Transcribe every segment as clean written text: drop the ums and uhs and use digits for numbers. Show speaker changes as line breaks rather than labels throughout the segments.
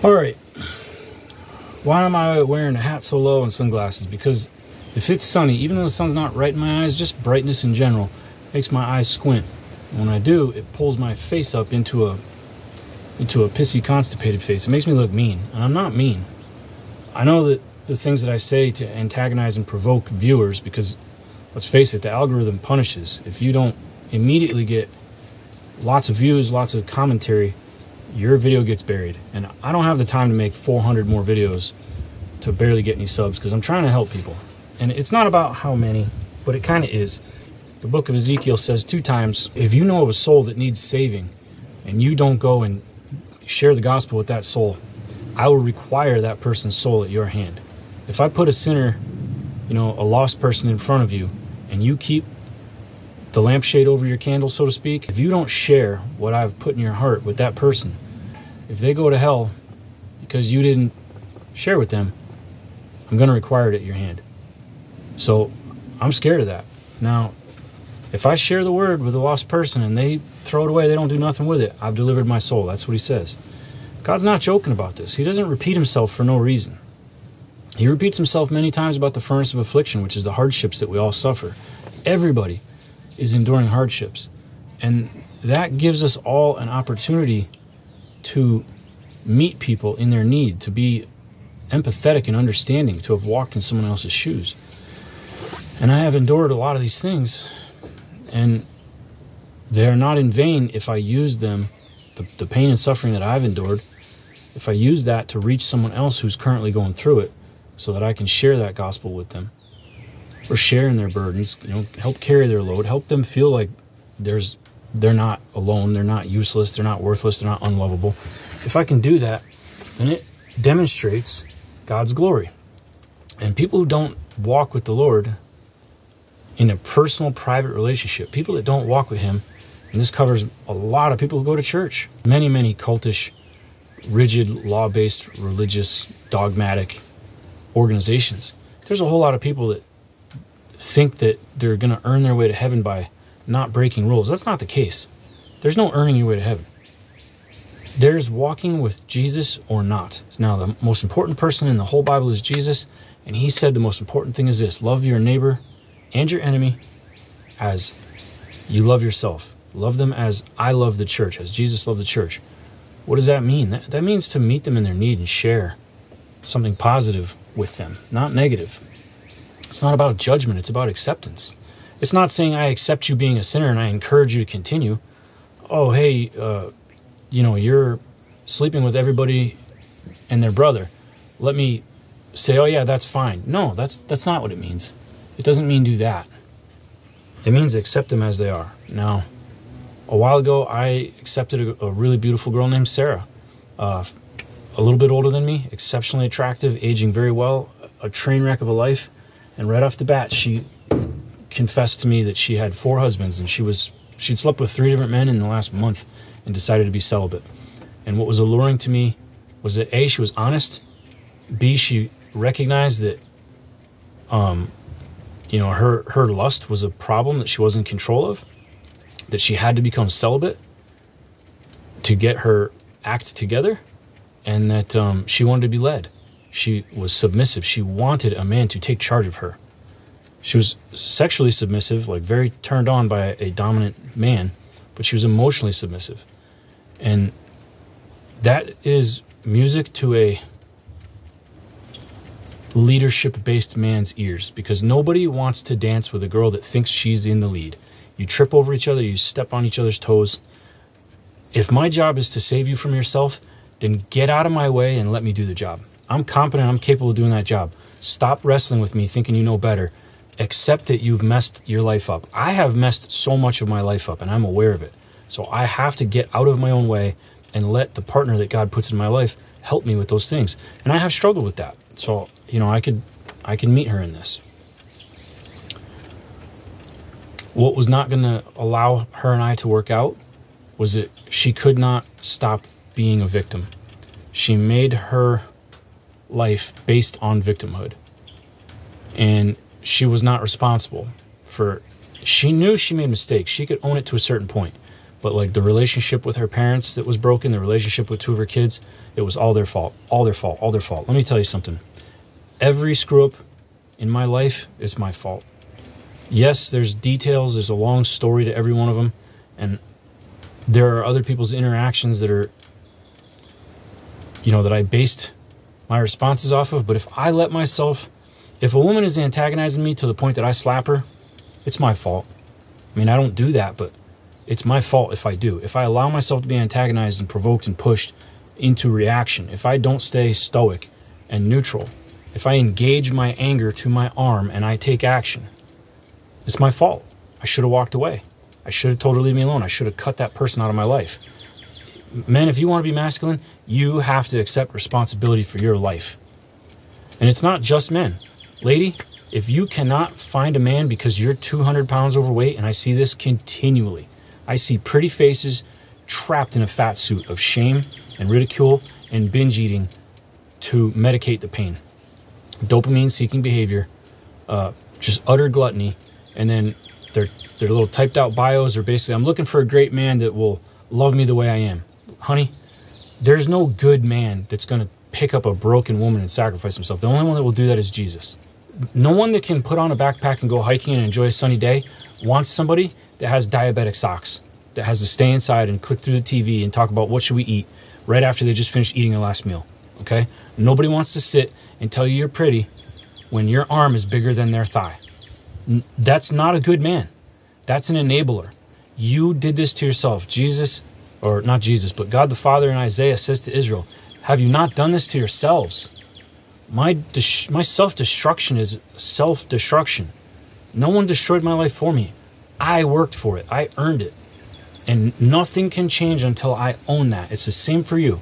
All right, why am I wearing a hat so low and sunglasses? Because if it's sunny, even though the sun's not right in my eyes, just brightness in general makes my eyes squint. And when I do, it pulls my face up into a pissy, constipated face. It makes me look mean, and I'm not mean. I know that the things that I say to antagonize and provoke viewers, because let's face it, the algorithm punishes. If you don't immediately get lots of views, lots of commentary, your video gets buried. And I don't have the time to make 400 more videos to barely get any subs, because I'm trying to help people. And it's not about how many, but it kind of is. The book of Ezekiel says 2 times, if you know of a soul that needs saving and you don't go and share the gospel with that soul, I will require that person's soul at your hand. If I put a sinner, a lost person in front of you, and you keep the lampshade over your candle, so to speak, if you don't share what I've put in your heart with that person, if they go to hell because you didn't share with them, I'm going to require it at your hand. So I'm scared of that. Now, if I share the word with a lost person and they throw it away, they don't do nothing with it, I've delivered my soul. That's what he says. God's not joking about this. He doesn't repeat himself for no reason. He repeats himself many times about the furnace of affliction, which is the hardships that we all suffer. Everybody is enduring hardships. And that gives us all an opportunity to meet people in their need, to be empathetic and understanding, to have walked in someone else's shoes. And I have endured a lot of these things, and they're not in vain if I use them, the pain and suffering that I've endured, if I use that to reach someone else who's currently going through it, so that I can share that gospel with them, or share in their burdens, help carry their load, help them feel like they're not alone, they're not useless, they're not worthless, they're not unlovable. If I can do that, then it demonstrates God's glory. And people who don't walk with the Lord in a personal, private relationship, people that don't walk with him, and this covers a lot of people who go to church, many, many cultish, rigid, law-based, religious, dogmatic organizations. There's a whole lot of people that think that they're going to earn their way to heaven by not breaking rules. That's not the case. There's no earning your way to heaven. There's walking with Jesus or not. Now, the most important person in the whole Bible is Jesus, and he said the most important thing is this: love your neighbor and your enemy as you love yourself. Love them as I love the church, as Jesus loved the church. What does that mean? That means to meet them in their need and share something positive with them, not negative. It's not about judgment, it's about acceptance. It's not saying I accept you being a sinner and I encourage you to continue. Oh, hey, you're sleeping with everybody and their brother. Let me say, oh yeah, that's fine. No, that's not what it means. It doesn't mean do that. It means accept them as they are. Now, a while ago, I accepted a really beautiful girl named Sarah. A little bit older than me, exceptionally attractive, aging very well, a train wreck of a life. And right off the bat, she confessed to me that she had 4 husbands, and she'd slept with 3 different men in the last month and decided to be celibate. And what was alluring to me was that A, she was honest, B, she recognized that her lust was a problem that she wasn't in control of, that she had to become celibate to get her act together, and that she wanted to be led. She was submissive. She wanted a man to take charge of her. She was sexually submissive, like very turned on by a dominant man, but she was emotionally submissive. And that is music to a leadership-based man's ears, because nobody wants to dance with a girl that thinks she's in the lead. You trip over each other, you step on each other's toes. If my job is to save you from yourself, then get out of my way and let me do the job. I'm competent, I'm capable of doing that job. Stop wrestling with me thinking you know better. Accept that you've messed your life up. I have messed so much of my life up, and I'm aware of it. So I have to get out of my own way and let the partner that God puts in my life help me with those things. And I have struggled with that. So, I can meet her in this. What was not going to allow her and I to work out was that she could not stop being a victim. She made her life based on victimhood. And she was not responsible for... She knew she made mistakes. She could own it to a certain point. But like the relationship with her parents that was broken, the relationship with 2 of her kids, it was all their fault, all their fault, all their fault. Let me tell you something. Every screw up in my life is my fault. Yes, there's details. There's a long story to every one of them. And there are other people's interactions that are, that I based my responses off of. But if I let myself, if a woman is antagonizing me to the point that I slap her, it's my fault. I mean, I don't do that, but it's my fault if I do. If I allow myself to be antagonized and provoked and pushed into reaction, if I don't stay stoic and neutral, if I engage my anger to my arm and I take action, it's my fault. I should have walked away. I should have told her to leave me alone. I should have cut that person out of my life. Men, if you want to be masculine, you have to accept responsibility for your life. And it's not just men. Lady, if you cannot find a man because you're 200 pounds overweight, and I see this continually, I see pretty faces trapped in a fat suit of shame and ridicule and binge eating to medicate the pain. Dopamine-seeking behavior, just utter gluttony, and then their little typed out bios are basically, I'm looking for a great man that will love me the way I am. Honey, there's no good man that's going to pick up a broken woman and sacrifice himself. The only one that will do that is Jesus. No one that can put on a backpack and go hiking and enjoy a sunny day wants somebody that has diabetic socks, that has to stay inside and click through the TV and talk about what should we eat right after they just finished eating their last meal, okay? Nobody wants to sit and tell you you're pretty when your arm is bigger than their thigh. That's not a good man. That's an enabler. You did this to yourself. Jesus, or not Jesus, but God the Father in Isaiah says to Israel, have you not done this to yourselves? My self-destruction is self-destruction. No one destroyed my life for me. I worked for it. I earned it. And nothing can change until I own that. It's the same for you.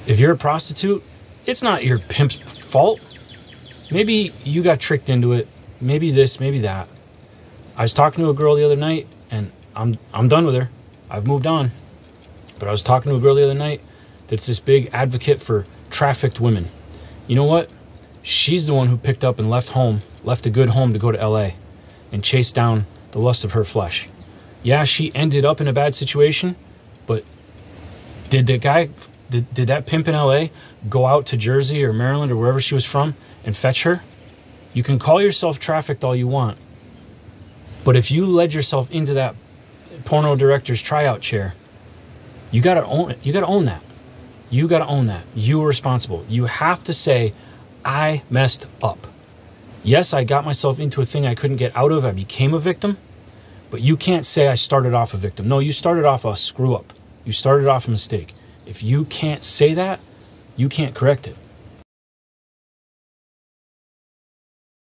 If you're a prostitute, it's not your pimp's fault. Maybe you got tricked into it. Maybe this, maybe that. I was talking to a girl the other night, and I'm done with her. I've moved on. But I was talking to a girl the other night that's this big advocate for trafficked women. You know what? She's the one who picked up and left a good home to go to LA and chase down the lust of her flesh. Yeah, she ended up in a bad situation, but did that pimp in LA go out to Jersey or Maryland or wherever she was from and fetch her? You can call yourself trafficked all you want, but if you led yourself into that porno director's tryout chair, you gotta own it. You gotta own that. You got to own that. You are responsible. You have to say, I messed up. Yes, I got myself into a thing I couldn't get out of. I became a victim. But you can't say I started off a victim. No, you started off a screw up. You started off a mistake. If you can't say that, you can't correct it.